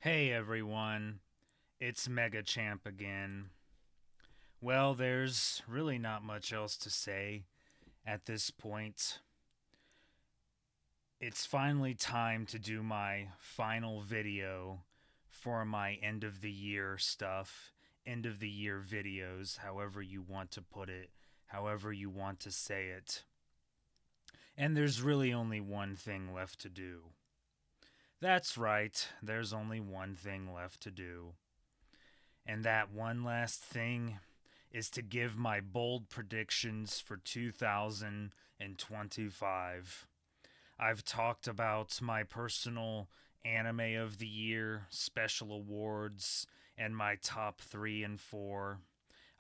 Hey everyone, it's Mega Champ again. Well, there's really not much else to say at this point. It's finally time to do my final video for my end of the year stuff, end of the year videos, however you want to put it, however you want to say it. And there's really only one thing left to do. That's right, there's only one thing left to do. And that one last thing is to give my bold predictions for 2025. I've talked about my personal anime of the year, special awards, and my top 3 and 4.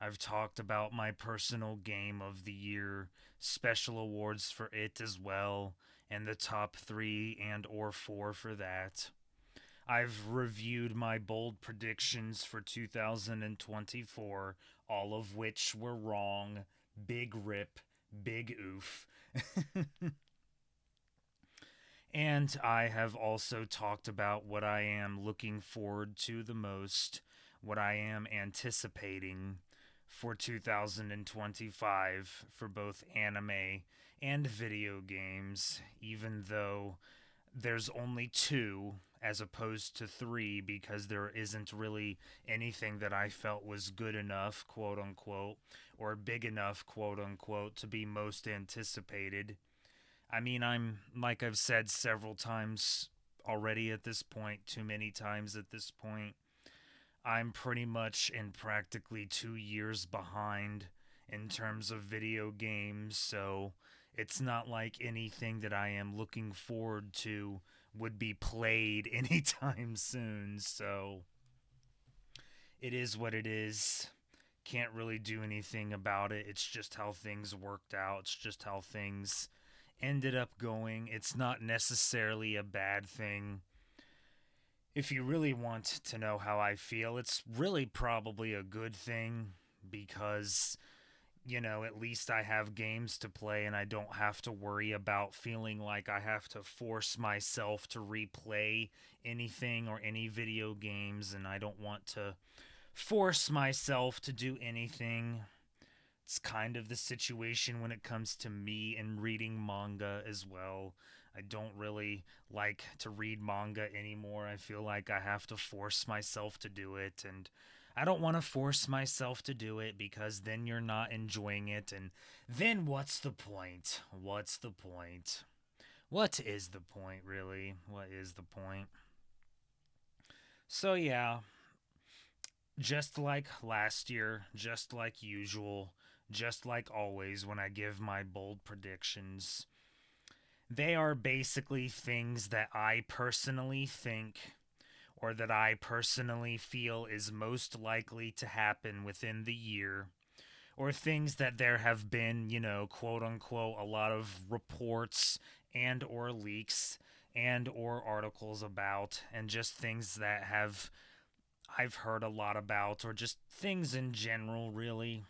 I've talked about my personal game of the year, special awards for it as well, and the top 3 and or 4 for that. I've reviewed my bold predictions for 2024, all of which were wrong. Big rip, big oof. And I have also talked about what I am looking forward to the most, what I am anticipating for 2025 for both anime and video games, even though there's only two as opposed to three because there isn't really anything that I felt was good enough, quote unquote, or big enough, quote unquote, to be most anticipated. I mean, I'm, like I've said several times already at this point, too many times at this point, I'm pretty much in practically 2 years behind in terms of video games, so it's not like anything that I am looking forward to would be played anytime soon, so it is what it is. Can't really do anything about it. It's just how things worked out. It's just how things ended up going. It's not necessarily a bad thing. If you really want to know how I feel, it's really probably a good thing because, at least I have games to play and I don't have to worry about feeling like I have to force myself to replay anything or any video games, and I don't want to force myself to do anything. It's kind of the situation when it comes to me and reading manga as well. I don't really like to read manga anymore. I feel like I have to force myself to do it, and I don't want to force myself to do it because then you're not enjoying it, and then what's the point? What's the point? What is the point, really? What is the point? So, yeah, just like last year, just like usual, just like always when I give my bold predictions, they are basically things that I personally think or that I personally feel is most likely to happen within the year, or things that there have been, quote unquote, a lot of reports and or leaks and or articles about, and just things that have I've heard a lot about, or just things in general, really.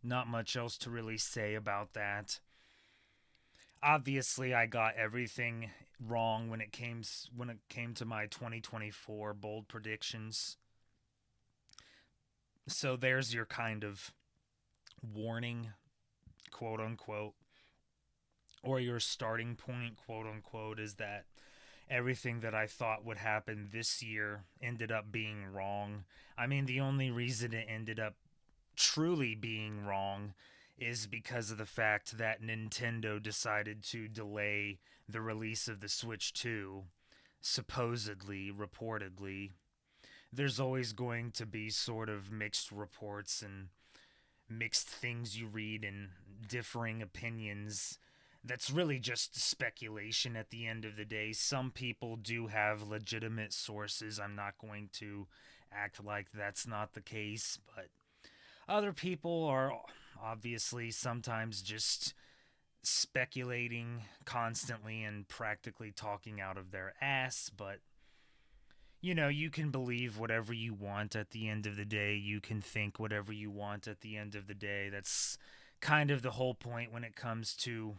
Not much else to really say about that. Obviously, I got everything wrong when it came to my 2024 bold predictions. So there's your kind of warning, quote unquote, or your starting point, quote unquote, is that everything that I thought would happen this year ended up being wrong. I mean, the only reason it ended up truly being wrong is because of the fact that Nintendo decided to delay the release of the Switch 2, supposedly, reportedly. There's always going to be sort of mixed reports and mixed things you read and differing opinions. That's really just speculation at the end of the day. Some people do have legitimate sources. I'm not going to act like that's not the case, but other people are obviously sometimes just speculating constantly and practically talking out of their ass, but you can believe whatever you want at the end of the day. You can think whatever you want at the end of the day. That's kind of the whole point when it comes to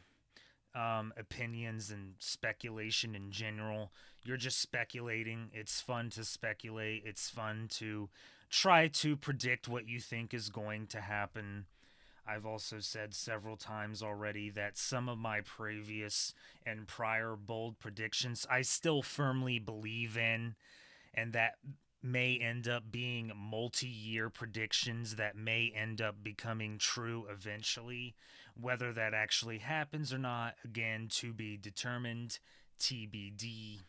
opinions and speculation in general. You're just speculating. It's fun to speculate. It's fun to try to predict what you think is going to happen. I've also said several times already that some of my previous and prior bold predictions I still firmly believe in, and that may end up being multi year predictions that may end up becoming true eventually. Whether that actually happens or not, again, to be determined, TBD.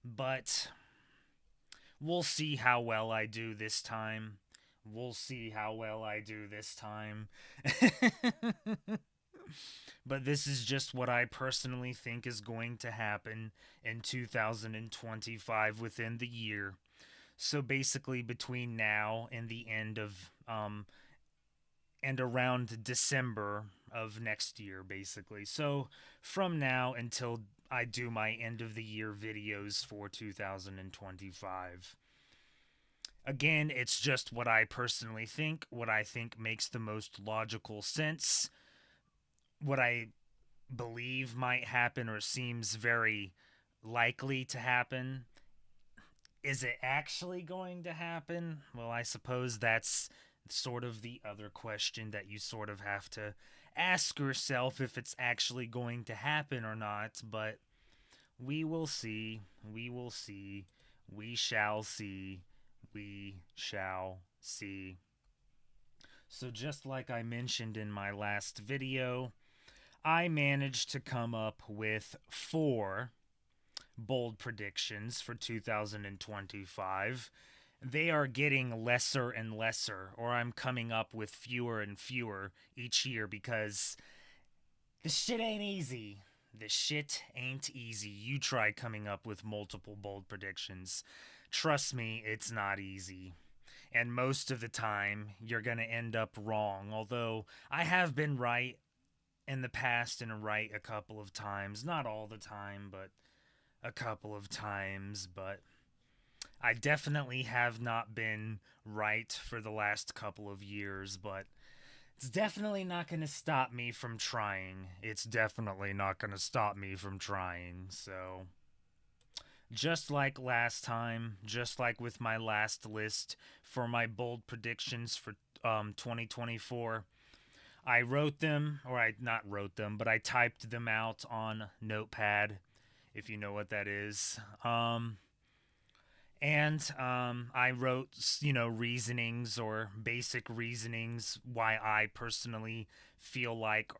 But we'll see how well I do this time. We'll see how well I do this time. But this is just what I personally think is going to happen in 2025 within the year. So basically, between now and the end of and around December of next year, basically. So from now until I do my end of the year videos for 2025. Again, it's just what I personally think, what I think makes the most logical sense, what I believe might happen or seems very likely to happen. Is it actually going to happen? Well, I suppose that's sort of the other question that you sort of have to ask yourself, if it's actually going to happen or not. But we will see. We will see. We shall see. We shall see. So, just like I mentioned in my last video, I managed to come up with 4 bold predictions for 2025. They are getting lesser and lesser, or I'm coming up with fewer and fewer each year because the shit ain't easy. The shit ain't easy. You try coming up with multiple bold predictions. Trust me, it's not easy. And most of the time, you're going to end up wrong. Although I have been right in the past and right a couple of times. Not all the time, but a couple of times. But I definitely have not been right for the last couple of years. But it's definitely not going to stop me from trying. It's definitely not going to stop me from trying. So, just like last time, just like with my last list for my bold predictions for 2024, I wrote them, or I not wrote them, but I typed them out on Notepad, if you know what that is. And I wrote, reasonings or basic reasonings why I personally feel like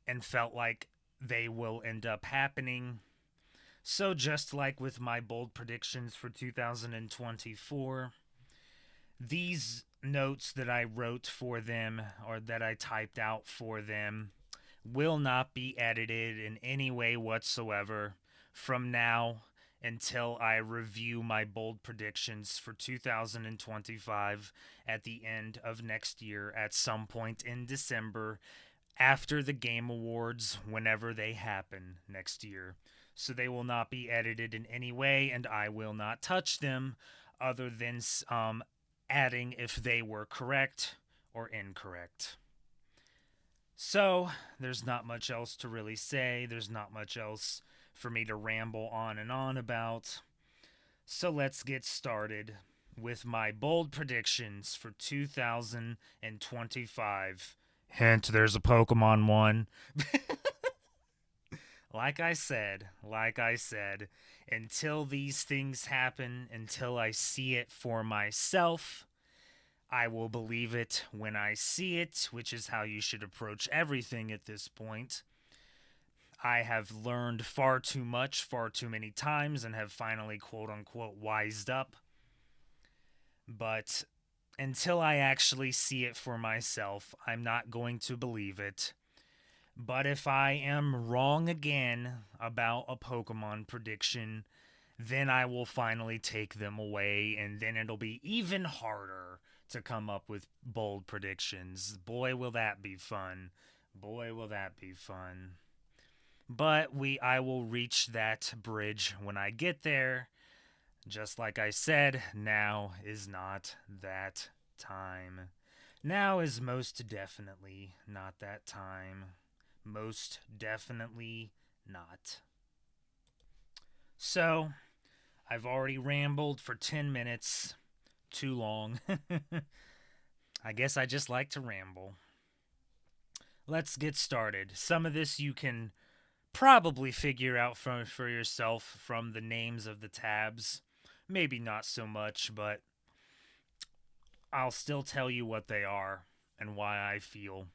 and felt like they will end up happening. So, just like with my bold predictions for 2024, these notes that I wrote for them or that I typed out for them will not be edited in any way whatsoever from now until I review my bold predictions for 2025 at the end of next year at some point in December after the Game Awards, whenever they happen next year. So they will not be edited in any way, and I will not touch them other than adding if they were correct or incorrect. So, there's not much else to really say. There's not much else for me to ramble on and on about. So, let's get started with my bold predictions for 2025. Hint, there's a Pokemon one. Like I said, until these things happen, until I see it for myself, I will believe it when I see it, which is how you should approach everything at this point. I have learned far too much, far too many times, and have finally, quote unquote, wised up. But until I actually see it for myself, I'm not going to believe it. But if I am wrong again about a Pokemon prediction, then I will finally take them away, and then it'll be even harder to come up with bold predictions. Boy, will that be fun. Boy, will that be fun. But I will reach that bridge when I get there. Just like I said, now is not that time. Now is most definitely not that time. Most definitely not. So, I've already rambled for 10 minutes. Too long. I guess I just like to ramble. Let's get started. Some of this you can probably figure out for yourself from the names of the tabs. Maybe not so much, but I'll still tell you what they are and why I feel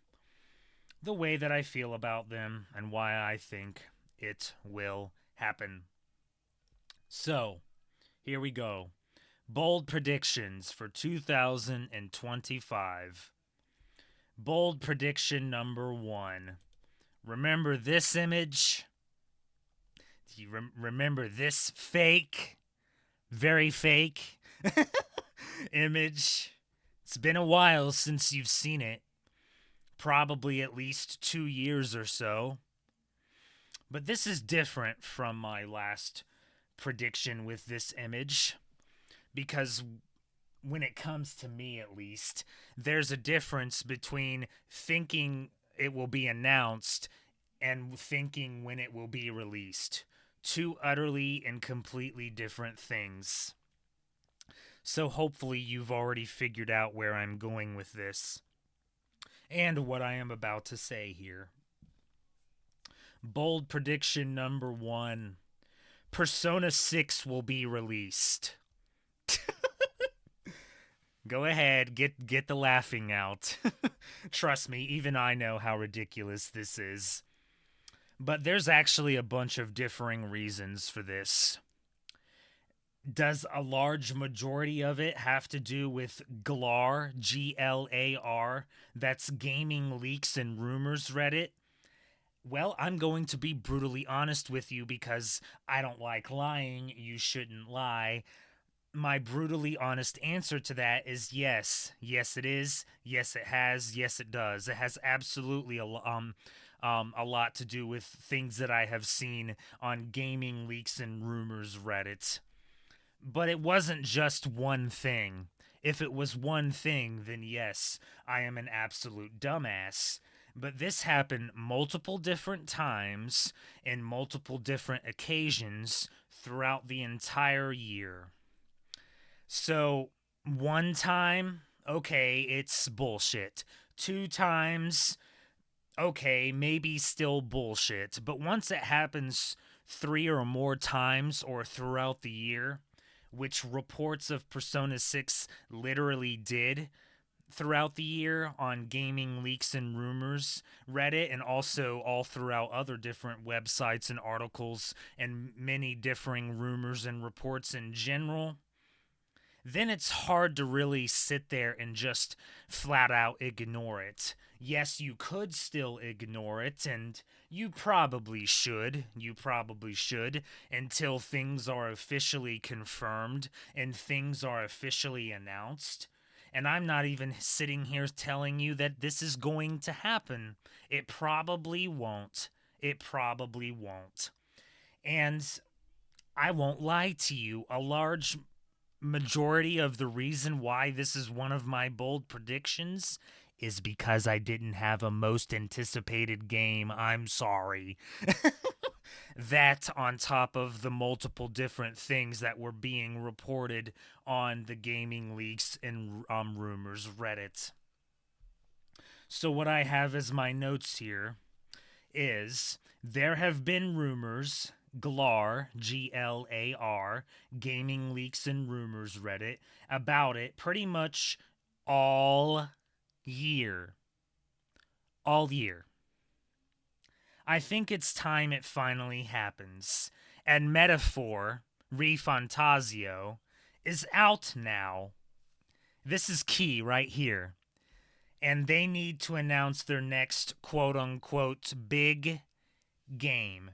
the way that I feel about them and why I think it will happen. So, here we go. Bold predictions for 2025. Bold prediction number 1. Remember this image? Do you remember this fake, very fake image? It's been a while since you've seen it. Probably at least 2 years or so. But this is different from my last prediction with this image because when it comes to me at least, there's a difference between thinking it will be announced and thinking when it will be released. Two utterly and completely different things. So hopefully you've already figured out where I'm going with this and what I am about to say here. Bold prediction number 1. Persona 6 will be released. Go ahead, get the laughing out. Trust me, even I know how ridiculous this is. But there's actually a bunch of differing reasons for this. Does a large majority of it have to do with GLAR, G-L-A-R, that's Gaming Leaks and Rumors Reddit? Well, I'm going to be brutally honest with you because I don't like lying. You shouldn't lie. My brutally honest answer to that is yes. Yes, it is. Yes, it has. Yes, it does. It has absolutely a lot to do with things that I have seen on Gaming Leaks and Rumors Reddit. But it wasn't just one thing. If it was one thing, then yes, I am an absolute dumbass. But this happened multiple different times in multiple different occasions throughout the entire year. So, one time, okay, it's bullshit. 2 times, okay, maybe still bullshit. But once it happens 3 or more times or throughout the year, which reports of Persona 6 literally did throughout the year on Gaming Leaks and Rumors Reddit, and also all throughout other different websites and articles and many differing rumors and reports in general, then it's hard to really sit there and just flat out ignore it. Yes, you could still ignore it, and you probably should. You probably should until things are officially confirmed and things are officially announced. And I'm not even sitting here telling you that this is going to happen. It probably won't. It probably won't. And I won't lie to you, a large majority of the reason why this is one of my bold predictions is because I didn't have a most anticipated game. I'm sorry. That on top of the multiple different things that were being reported on the Gaming Leaks and Rumors Reddit. So what I have as my notes here is there have been rumors, GLAR, G-L-A-R, Gaming Leaks and Rumors Reddit, about it pretty much all year. All year. I think it's time it finally happens. And Metaphor, ReFantasio, is out now. This is key right here. And they need to announce their next quote-unquote big game.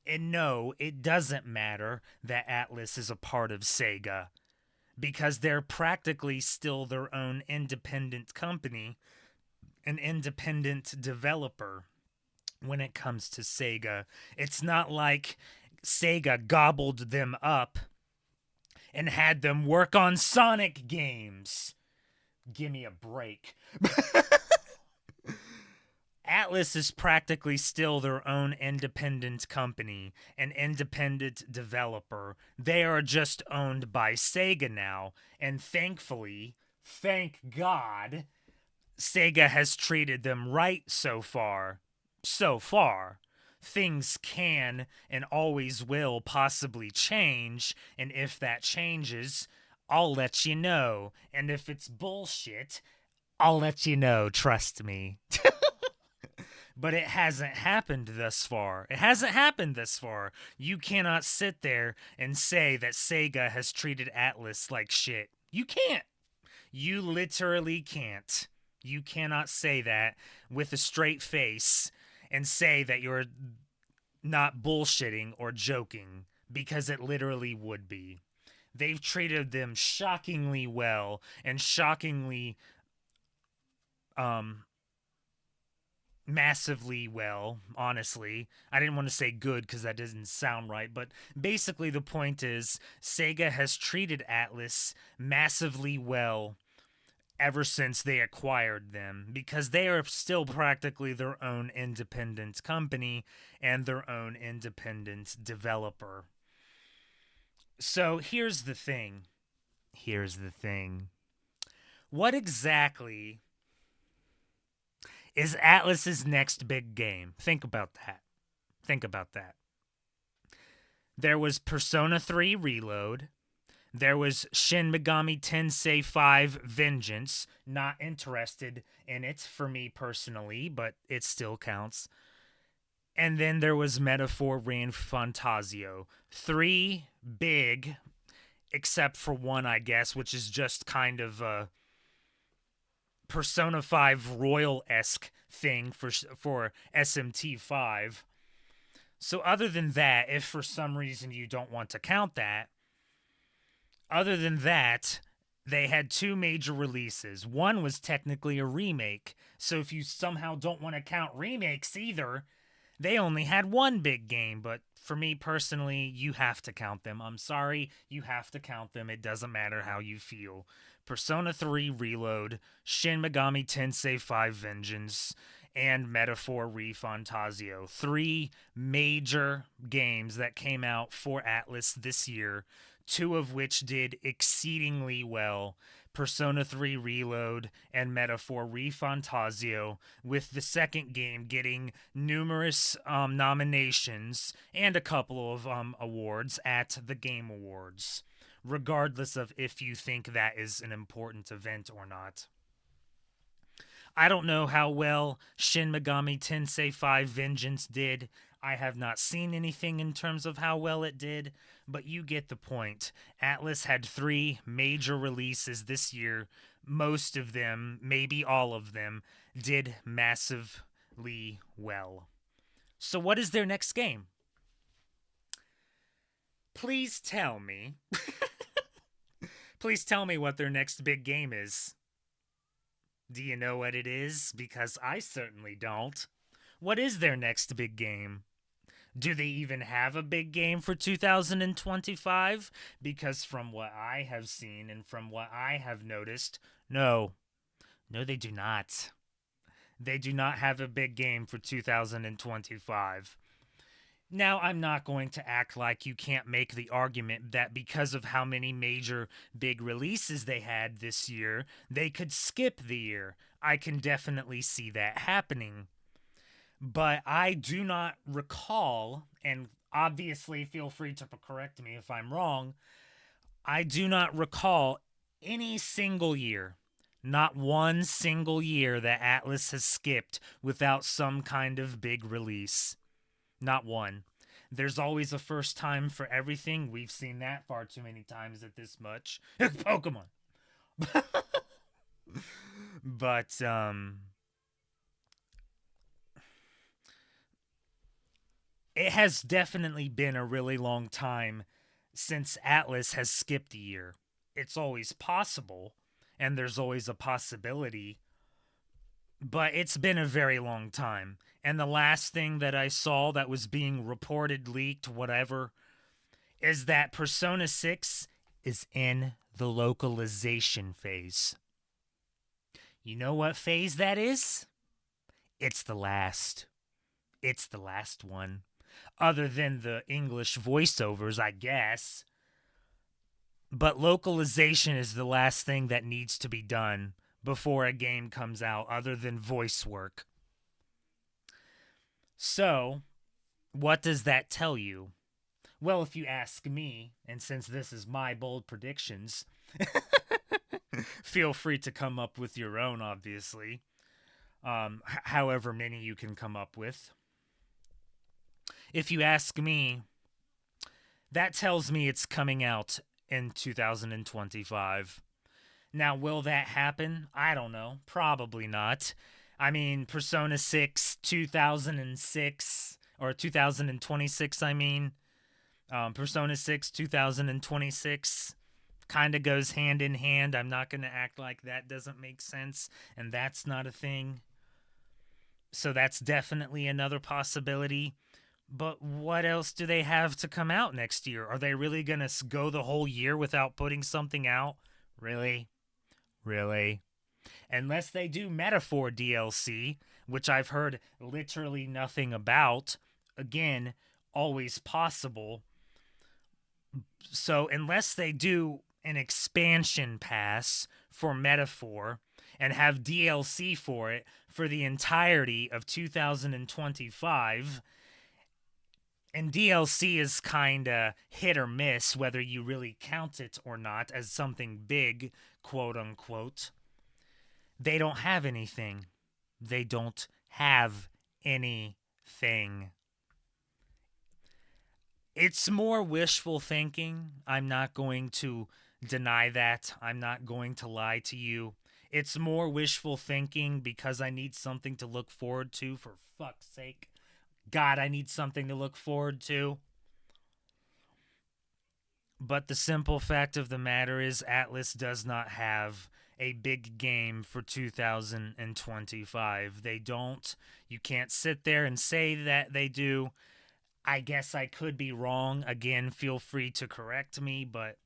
And no, it doesn't matter that Atlas is a part of Sega, because they're practically still their own independent company, an independent developer when it comes to Sega. It's not like Sega gobbled them up and had them work on Sonic games. Give me a break. Atlas is practically still their own independent company, an independent developer. They are just owned by Sega now, and thankfully, thank God, Sega has treated them right so far. So far. Things can and always will possibly change, and if that changes, I'll let you know. And if it's bullshit, I'll let you know, trust me. But it hasn't happened thus far. It hasn't happened thus far. You cannot sit there and say that Sega has treated Atlas like shit. You can't. You literally can't. You cannot say that with a straight face and say that you're not bullshitting or joking, because it literally would be. They've treated them shockingly well and shockingly um massively well, honestly. I didn't want to say good because that doesn't sound right, but basically the point is Sega has treated Atlas massively well ever since they acquired them, because they are still practically their own independent company and their own independent developer. So here's the thing. Here's the thing. What exactly is Atlas's next big game? Think about that. Think about that. There was Persona 3 Reload. There was Shin Megami Tensei 5 Vengeance. Not interested in it for me personally, but it still counts. And then there was Metaphor Fantasio. 3 big, except for one, I guess, which is just kind of a Persona 5 Royal-esque thing for SMT5. So other than that, if for some reason you don't want to count that, other than that, they had 2 major releases. One was technically a remake, so if you somehow don't want to count remakes either, they only had 1 big game, but for me personally, you have to count them. I'm sorry, you have to count them. It doesn't matter how you feel. Persona 3 Reload, Shin Megami Tensei 5 Vengeance, and Metaphor Fantasio. 3 major games that came out for Atlas this year, 2 of which did exceedingly well. Persona 3 Reload and Metaphor Fantasio, with the second game getting numerous nominations and a couple of awards at the Game Awards, regardless of if you think that is an important event or not. I don't know how well Shin Megami Tensei 5 Vengeance did. I have not seen anything in terms of how well it did, but you get the point. Atlas had 3 major releases this year. Most of them, maybe all of them, did massively well. So what is their next game? Please tell me. Please tell me what their next big game is. Do you know what it is? Because I certainly don't. What is their next big game? Do they even have a big game for 2025? Because from what I have seen and from what I have noticed, no. No, they do not. They do not have a big game for 2025. Now, I'm not going to act like you can't make the argument that because of how many major big releases they had this year, they could skip the year. I can definitely see that happening. But I do not recall, and obviously feel free to correct me if I'm wrong, I do not recall any single year, not one single year, that Atlas has skipped without some kind of big release. Not one. There's always a first time for everything. We've seen that far too many times at this much. Pokemon. But, it has definitely been a really long time since Atlas has skipped a year. It's always possible, and there's always a possibility, but it's been a very long time. And the last thing that I saw that was being reported, leaked, whatever, is that Persona 6 is in the localization phase. You know what phase that is? It's the last. It's the last one. Other than the English voiceovers, I guess. But localization is the last thing that needs to be done before a game comes out, other than voice work. So, what does that tell you? Well, if you ask me, and since this is my bold predictions, feel free to come up with your own, obviously. However many you can come up with. If you ask me, that tells me it's coming out in 2025. Now, will that happen? I don't know. Probably not. I mean, Persona 6 2006, or 2026, I mean. Persona 6 2026 kind of goes hand in hand. I'm not going to act like that doesn't make sense, and that's not a thing. So that's definitely another possibility. But what else do they have to come out next year? Are they really going to go the whole year without putting something out? Really? Really? Unless they do Metaphor DLC, which I've heard literally nothing about. Again, always possible. So, unless they do an expansion pass for Metaphor and have DLC for it for the entirety of 2025, and DLC is kind of hit or miss whether you really count it or not as something big, quote unquote. They don't have anything. They don't have anything. It's more wishful thinking. I'm not going to deny that. I'm not going to lie to you. It's more wishful thinking because I need something to look forward to, for fuck's sake. God, I need something to look forward to. But the simple fact of the matter is, Atlas does not have a big game for 2025. They don't. You can't sit there and say that they do. I guess I could be wrong. Again, feel free to correct me, but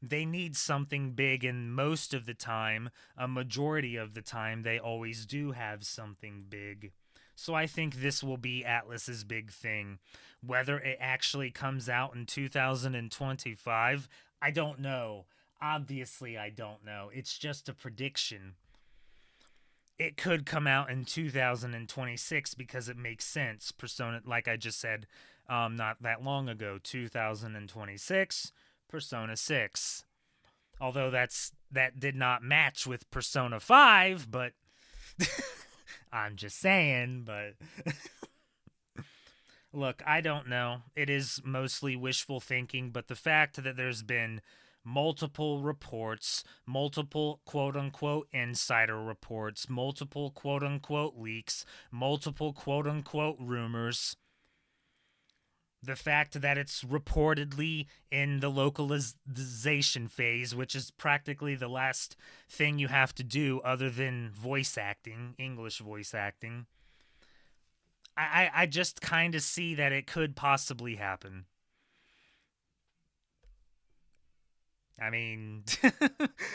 they need something big, and most of the time, a majority of the time, they always do have something big. So I think this will be Atlas's big thing. Whether it actually comes out in 2025, I don't know. Obviously, I don't know. It's just a prediction. It could come out in 2026 because it makes sense. Persona, like I just said not that long ago, 2026, Persona 6. Although that did not match with Persona 5, but I'm just saying, but look, I don't know. It is mostly wishful thinking, but the fact that there's been multiple reports, multiple quote unquote insider reports, multiple quote unquote leaks, multiple quote unquote rumors, the fact that it's reportedly in the localization phase, which is practically the last thing you have to do other than voice acting, English voice acting. I just kind of see that it could possibly happen. I mean,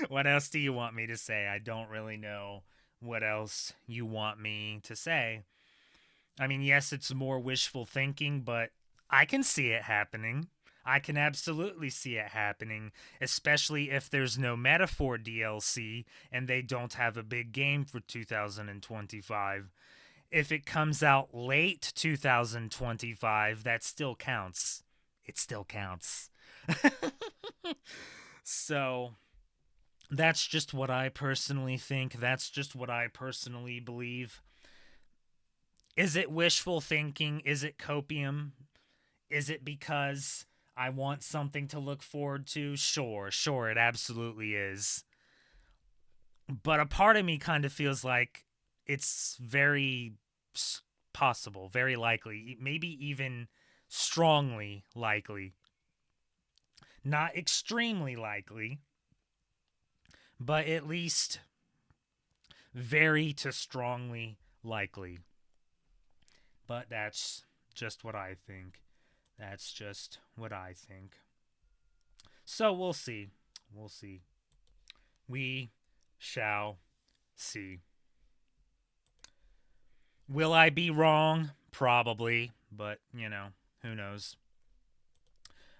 what else do you want me to say? I don't really know what else you want me to say. I mean, yes, it's more wishful thinking, but I can see it happening. I can absolutely see it happening, especially if there's no Metaphor DLC and they don't have a big game for 2025. If it comes out late 2025, that still counts. It still counts. So, that's just what I personally think. That's just what I personally believe. Is it wishful thinking? Is it copium? Is it because I want something to look forward to? Sure, it absolutely is. But a part of me kind of feels like it's very possible, very likely, maybe even strongly likely. Not extremely likely, but at least very to strongly likely. But that's just what I think. That's just what I think. So we'll see. We'll see. We shall see. Will I be wrong? Probably, but who knows.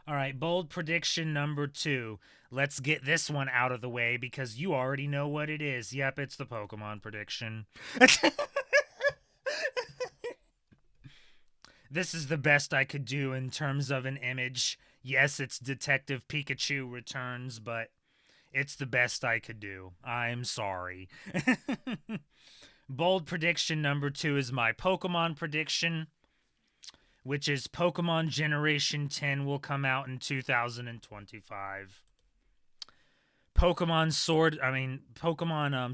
All right, bold prediction number 2. Let's get this one out of the way because you already know what it is. Yep, it's the Pokemon prediction. This is the best I could do in terms of an image. Yes, it's Detective Pikachu Returns, but it's the best I could do. I'm sorry. Bold prediction number 2 is my Pokemon prediction, which is Pokemon Generation 10 will come out in 2025. Pokemon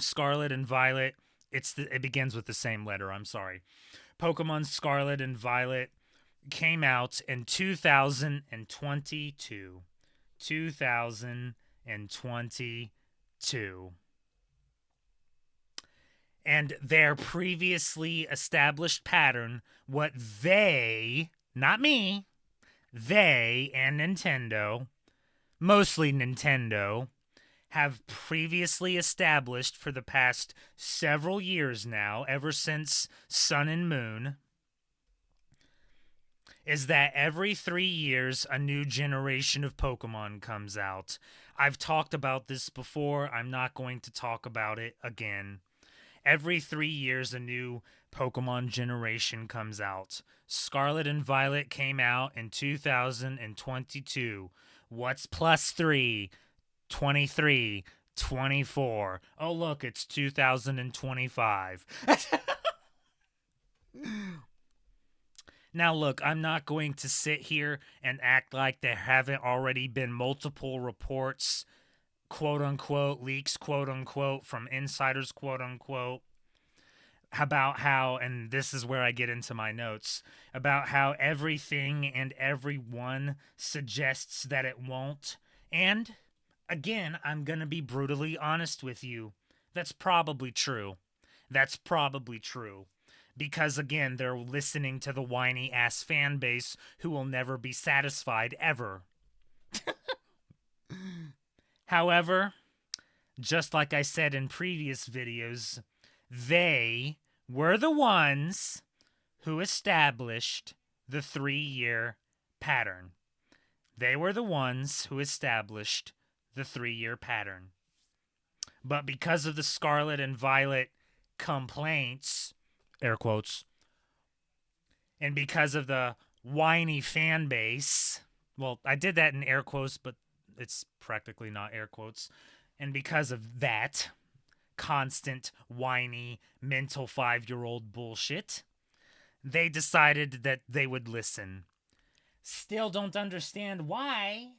Scarlet and Violet. It begins with the same letter. I'm sorry. Pokemon Scarlet and Violet came out in 2022. 2022. And their previously established pattern, what they, not me, they and Nintendo, mostly Nintendo, have previously established for the past several years now, ever since Sun and Moon, is that every 3 years a new generation of Pokemon comes out. I've talked about this before. I'm not going to talk about it again. Every 3 years a new Pokemon generation comes out. Scarlet and Violet came out in 2022. What's plus 3? 23, 24. Oh, look, it's 2025. Now, look, I'm not going to sit here and act like there haven't already been multiple reports, quote unquote, leaks, quote unquote, from insiders, quote unquote, about how, and this is where I get into my notes, about how everything and everyone suggests that it won't. And again, I'm going to be brutally honest with you. That's probably true. That's probably true. Because again, they're listening to the whiny ass fan base who will never be satisfied ever. However, just like I said in previous videos, they were the ones who established the 3-year pattern. They were the ones who established the 3-year pattern. But because of the Scarlet and Violet complaints, air quotes, and because of the whiny fan base, well, I did that in air quotes, but it's practically not air quotes, and because of that constant whiny mental 5-year-old bullshit, they decided that they would listen. Still don't understand why.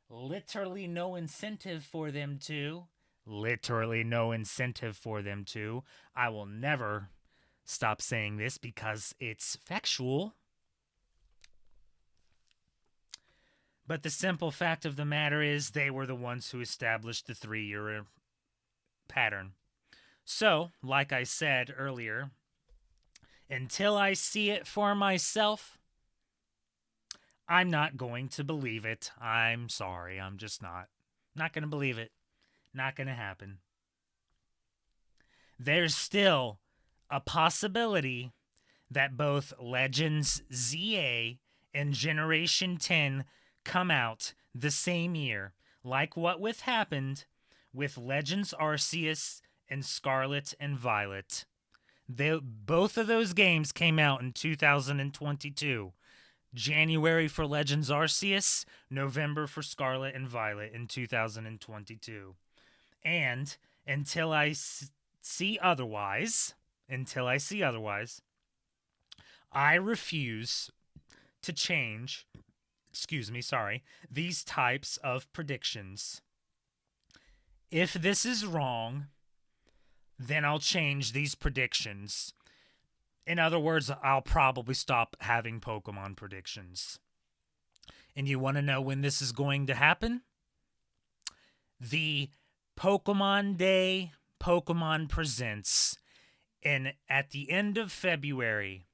Literally no incentive for them to. Literally no incentive for them to. I will never stop saying this because it's factual. But the simple fact of the matter is they were the ones who established the 3-year pattern. So, like I said earlier, until I see it for myself, I'm not going to believe it. I'm sorry. I'm just not. Not going to believe it. Not going to happen. There's still a possibility that both Legends ZA and Generation 10 come out the same year, like what happened with Legends Arceus and Scarlet and Violet. Both of those games came out in 2022. January for Legends Arceus, November for Scarlet and Violet in 2022. And until I see otherwise, I refuse to change, these types of predictions. If this is wrong, then I'll change these predictions. In other words, I'll probably stop having Pokemon predictions. And you want to know when this is going to happen? The Pokemon Day Pokemon Presents at the end of February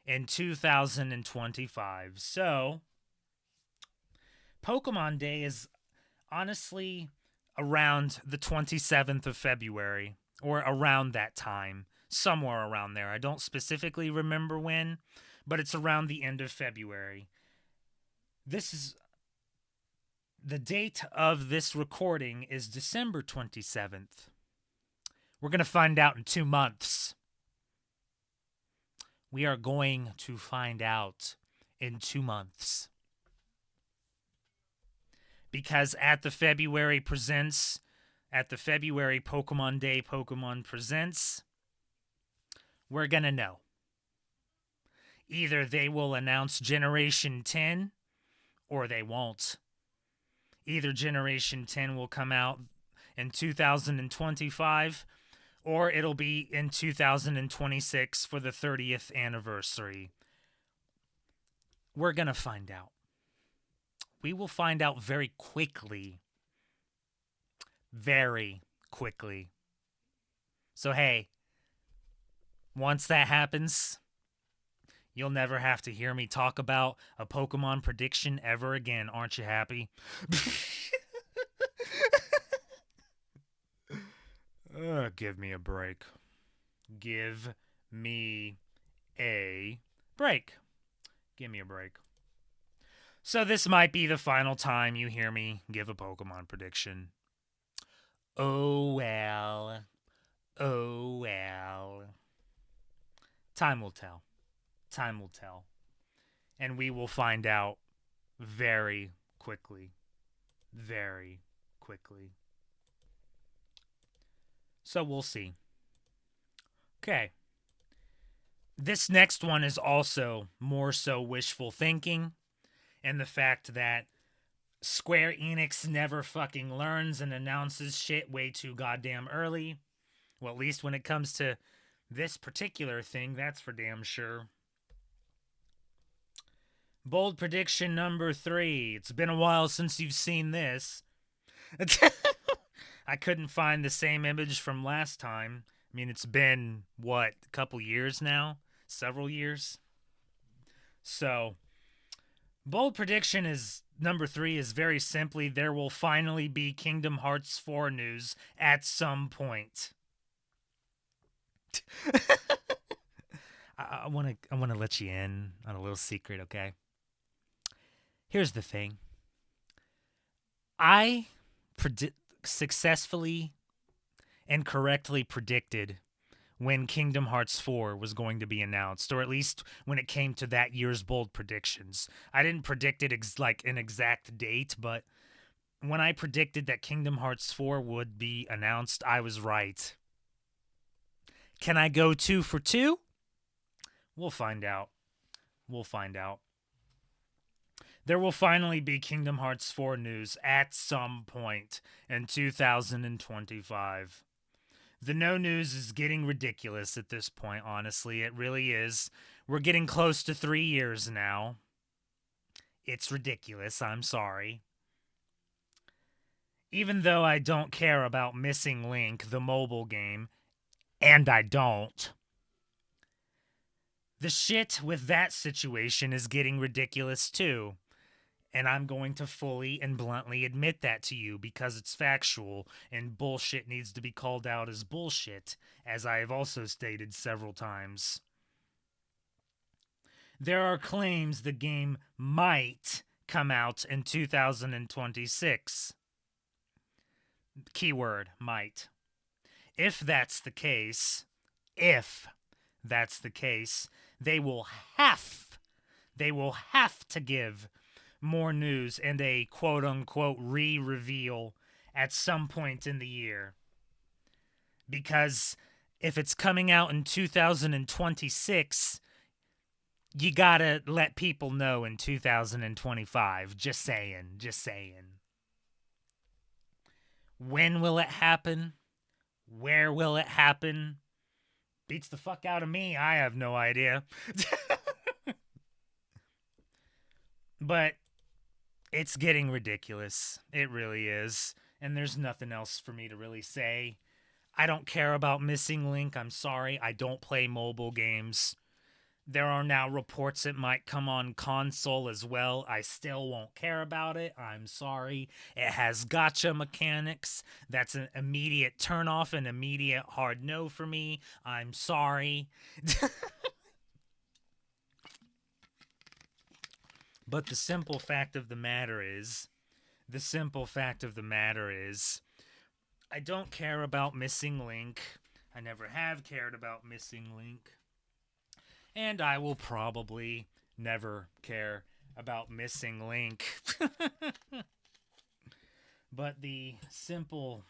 in 2025. So, Pokemon Day is honestly around the 27th of February, or around that time. somewhere around there. I don't specifically remember when, but it's around the end of February. This is the date of this recording is December 27th. We're going to find out in 2 months. We are going to find out in 2 months. Because at the February Pokemon Day Pokemon Presents, we're going to know. Either they will announce Generation 10 or they won't. Either Generation 10 will come out in 2025 or it'll be in 2026 for the 30th anniversary. We're going to find out. We will find out very quickly. Very quickly. So hey, once that happens, you'll never have to hear me talk about a Pokemon prediction ever again. Aren't you happy? Give me a break. Give me a break. Give me a break. So this might be the final time you hear me give a Pokemon prediction. Oh well. Oh well. Time will tell. Time will tell. And we will find out very quickly. Very quickly. So we'll see. Okay. This next one is also more so wishful thinking, and the fact that Square Enix never fucking learns and announces shit way too goddamn early. Well, at least when it comes to this particular thing, that's for damn sure. Bold prediction number 3. It's been a while since you've seen this. I couldn't find the same image from last time. I mean, it's been, what, a couple years now? Several years? So, bold prediction is number 3 is very simply there will finally be Kingdom Hearts 4 news at some point. I want to let you in on a little secret, okay? Here's the thing. I successfully and correctly predicted when Kingdom Hearts 4 was going to be announced, or at least when it came to that year's bold predictions. I didn't predict it like an exact date, but when I predicted that Kingdom Hearts 4 would be announced, I was right. Can I go 2 for 2? We'll find out. We'll find out. There will finally be Kingdom Hearts 4 news at some point in 2025. The no news is getting ridiculous at this point, honestly. It really is. We're getting close to 3 years now. It's ridiculous, I'm sorry. Even though I don't care about Missing Link, the mobile game, and I don't, the shit with that situation is getting ridiculous too. And I'm going to fully and bluntly admit that to you because it's factual and bullshit needs to be called out as bullshit, as I have also stated several times. There are claims the game might come out in 2026. Keyword, might. If that's the case, they will have to give more news and a quote-unquote re-reveal at some point in the year. Because if it's coming out in 2026, you gotta let people know in 2025. Just saying. When will it happen? Where will it happen? Beats the fuck out of me. I have no idea. But it's getting ridiculous. It really is. And there's nothing else for me to really say. I don't care about Missing Link. I'm sorry. I don't play mobile games. There are now reports it might come on console as well. I still won't care about it. I'm sorry. It has gotcha mechanics. That's an immediate turnoff, an immediate hard no for me. I'm sorry. But the simple fact of the matter is, I don't care about Missing Link. I never have cared about Missing Link. And I will probably never care about Missing Link. But the simple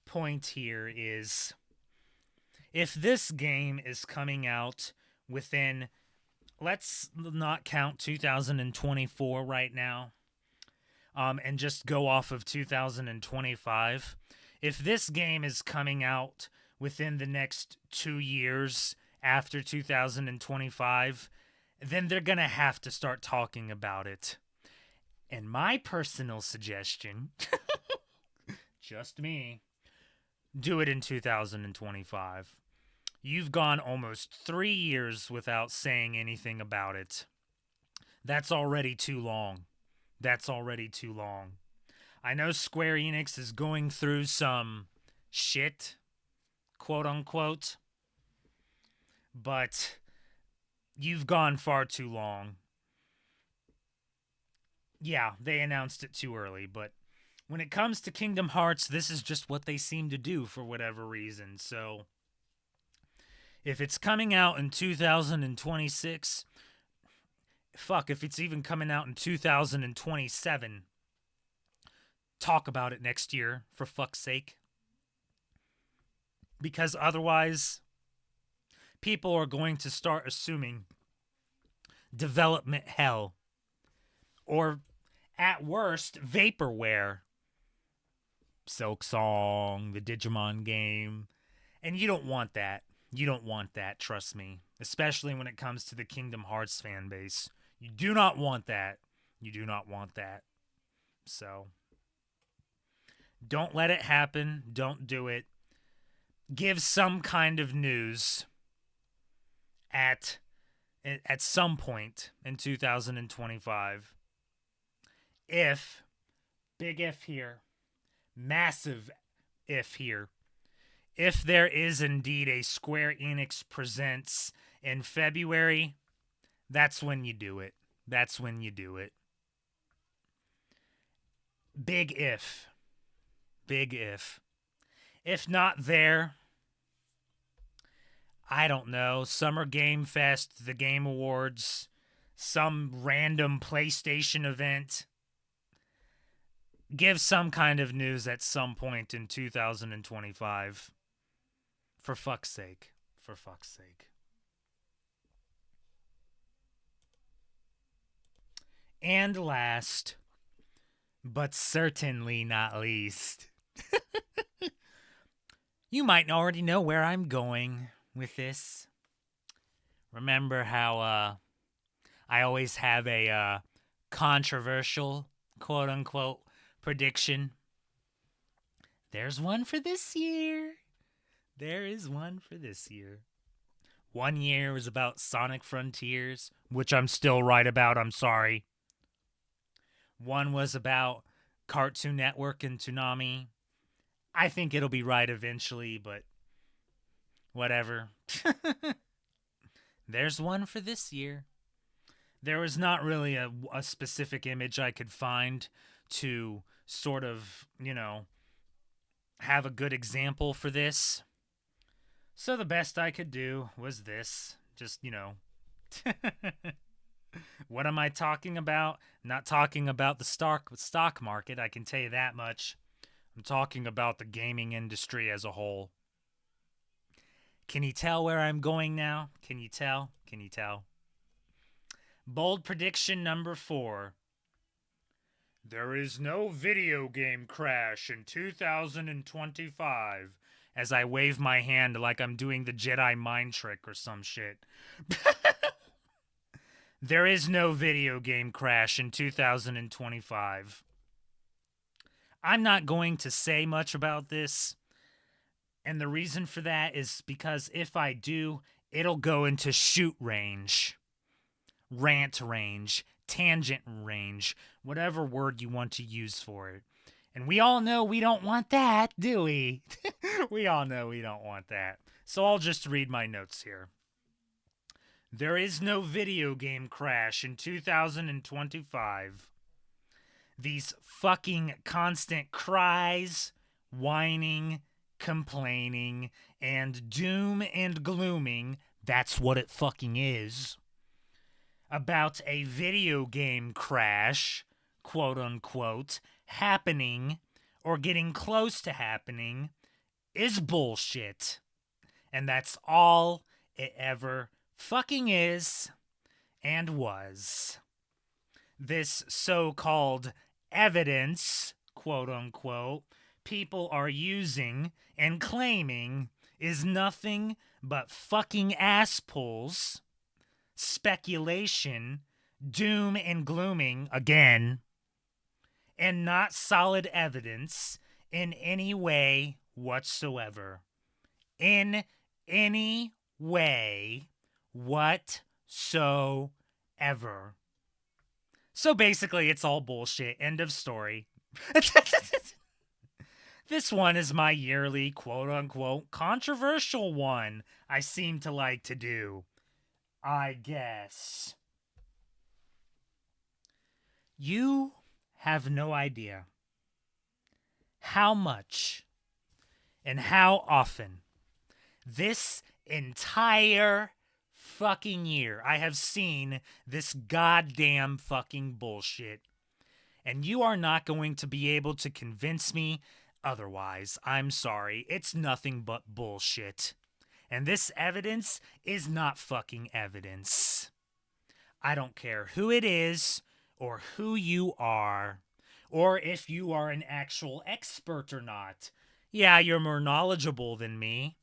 point here is, if this game is coming out within, let's not count 2024 right now, and just go off of 2025. If this game is coming out within the next 2 years after 2025, then they're going to have to start talking about it. And my personal suggestion, just me, do it in 2025. You've gone almost 3 years without saying anything about it. That's already too long. I know Square Enix is going through some shit, quote unquote, but you've gone far too long. Yeah, they announced it too early, but when it comes to Kingdom Hearts, this is just what they seem to do for whatever reason. So if it's coming out in 2026, fuck, if it's even coming out in 2027, talk about it next year, for fuck's sake. Because otherwise, people are going to start assuming development hell. Or, at worst, vaporware. Silk Song, the Digimon game. And you don't want that. Trust me. Especially when it comes to the Kingdom Hearts fan base. You do not want that. So, don't let it happen. Don't do it. Give some kind of news at some point in 2025. If, big if here, massive if here, if there is indeed a Square Enix Presents in February, that's when you do it. Big if. If not there, I don't know, Summer Game Fest, the Game Awards, some random PlayStation event. Give some kind of news at some point in 2025. For fuck's sake. And last, but certainly not least, you might already know where I'm going with this. Remember how I always have a controversial, quote-unquote, prediction? There's one for this year. 1 year was about Sonic Frontiers, which I'm still right about, I'm sorry. One was about Cartoon Network and Toonami. I think it'll be right eventually, but whatever. There's one for this year. There was not really a specific image I could find to sort of, have a good example for this. So the best I could do was this. Just, What am I talking about? Not talking about the stock market, I can tell you that much. I'm talking about the gaming industry as a whole. Can you tell where I'm going now? Can you tell? Bold prediction number 4. There is no video game crash in 2025. As I wave my hand like I'm doing the Jedi mind trick or some shit. There is no video game crash in 2025. I'm not going to say much about this. And the reason for that is because if I do, it'll go into shoot range, rant range, tangent range, whatever word you want to use for it. And we all know we don't want that, do we? We all know we don't want that. So I'll just read my notes here. There is no video game crash in 2025. These fucking constant cries, whining, complaining, and doom and glooming, that's what it fucking is, about a video game crash, quote unquote, happening or getting close to happening is bullshit. And that's all it ever fucking is and was. This so-called evidence, quote unquote, people are using and claiming is nothing but fucking ass pulls, speculation, doom and glooming again, and not solid evidence in any way whatsoever. In any way whatsoever. So basically, it's all bullshit. End of story. This one is my yearly quote-unquote controversial one I seem to like to do, I guess. You have no idea how much and how often this entire fucking year I have seen this goddamn fucking bullshit. And you are not going to be able to convince me otherwise. I'm sorry. It's nothing but bullshit. And this evidence is not fucking evidence. I don't care who it is or who you are or if you are an actual expert or not. Yeah, you're more knowledgeable than me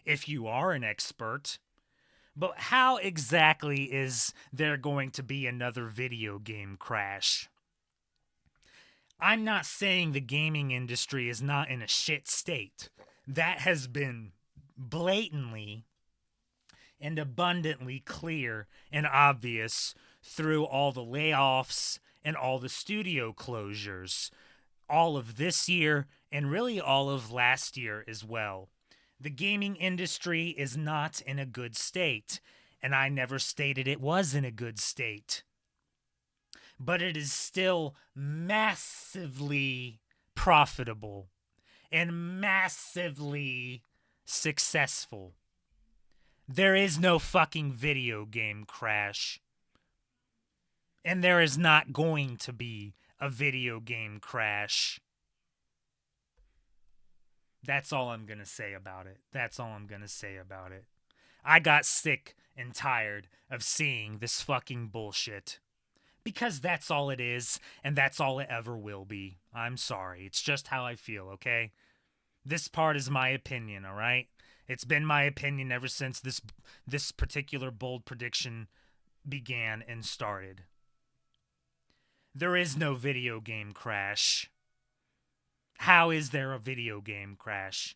if you are an expert. But how exactly is there going to be another video game crash? I'm not saying the gaming industry is not in a shit state. That has been blatantly and abundantly clear and obvious through all the layoffs and all the studio closures, all of this year and really all of last year as well. The gaming industry is not in a good state, and I never stated it was in a good state. But it is still massively profitable and massively successful. There is no fucking video game crash. And there is not going to be a video game crash. That's all I'm going to say about it. That's all I'm going to say about it. I got sick and tired of seeing this fucking bullshit. Because that's all it is, and that's all it ever will be. I'm sorry. It's just how I feel, okay? This part is my opinion, all right? It's been my opinion ever since this particular bold prediction began and started. There is no video game crash. How is there a video game crash?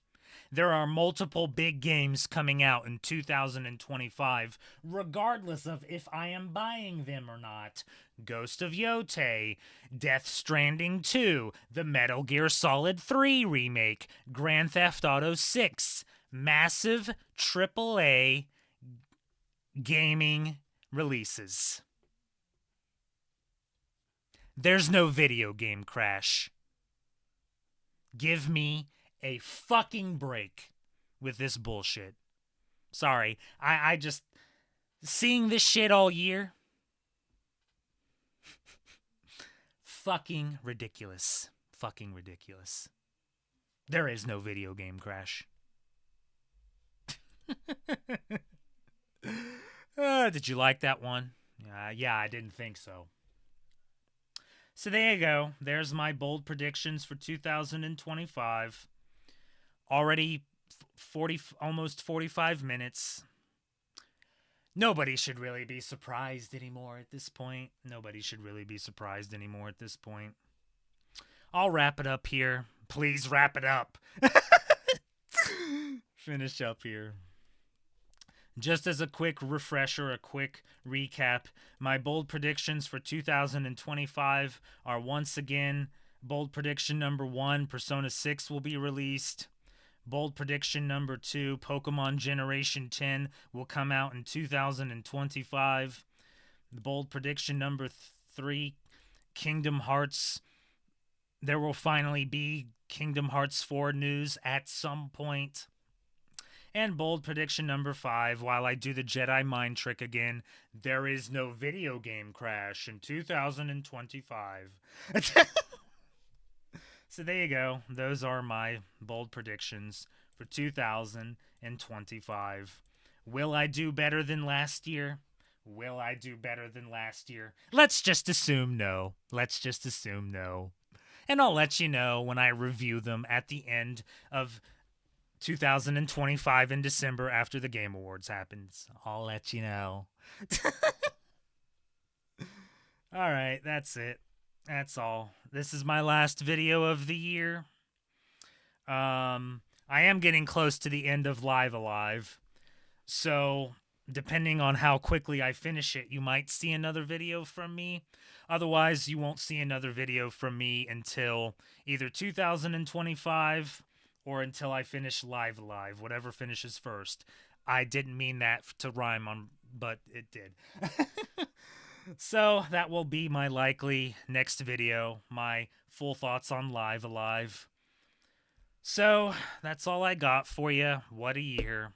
There are multiple big games coming out in 2025, regardless of if I am buying them or not. Ghost of Yotei, Death Stranding 2, the Metal Gear Solid 3 remake, Grand Theft Auto 6, massive AAA gaming releases. There's no video game crash. Give me a fucking break with this bullshit. Sorry, I just... Seeing this shit all year... Fucking ridiculous. Fucking ridiculous. There is no video game crash. Did you like that one? Yeah, I didn't think so. So there you go. There's my bold predictions for 2025. Already almost 45 minutes. Nobody should really be surprised anymore at this point. Nobody should really be surprised anymore at this point. I'll wrap it up here. Please wrap it up. Finish up here. Just as a quick refresher, a quick recap, my bold predictions for 2025 are once again bold prediction number 1, Persona 6 will be released. Bold prediction number 2, Pokemon Generation 10 will come out in 2025. Bold prediction number 3, Kingdom Hearts. There will finally be Kingdom Hearts 4 news at some point. And bold prediction number 5, while I do the Jedi mind trick again, there is no video game crash in 2025. So there you go. Those are my bold predictions for 2025. Will I do better than last year? Will I do better than last year? Let's just assume no. Let's just assume no. And I'll let you know when I review them at the end of 2025 in December after the Game Awards happens. I'll let you know. All right, that's it. That's all. This is my last video of the year. I am getting close to the end of Live Alive. So, depending on how quickly I finish it, you might see another video from me. Otherwise, you won't see another video from me until either 2025 or until I finish Live Alive, whatever finishes first. I didn't mean that to rhyme on, but it did. So that will be my likely next video, my full thoughts on Live Alive. So that's all I got for you. What a year.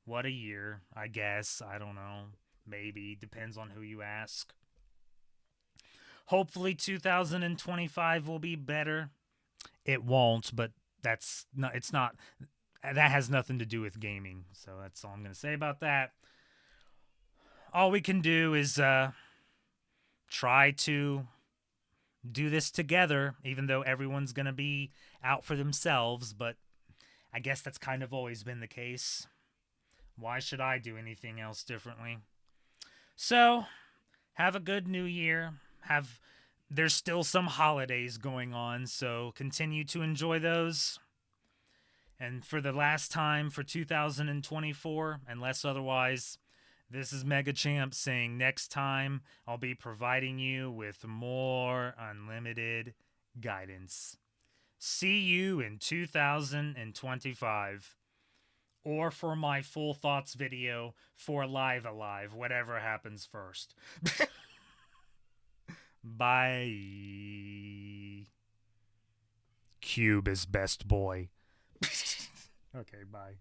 What a year, I guess. I don't know. Maybe. Depends on who you ask. Hopefully 2025 will be better. It won't, but it's not, that has nothing to do with gaming. So that's all I'm going to say about that. All we can do is try to do this together, even though everyone's going to be out for themselves, but I guess that's kind of always been the case. Why should I do anything else differently? So, have a good new year. There's still some holidays going on, so continue to enjoy those. And for the last time for 2024, unless otherwise, this is Mega Champ saying next time I'll be providing you with more unlimited guidance. See you in 2025. Or for my full thoughts video for Live Alive, whatever happens first. Bye. Cube is best boy. Okay, bye.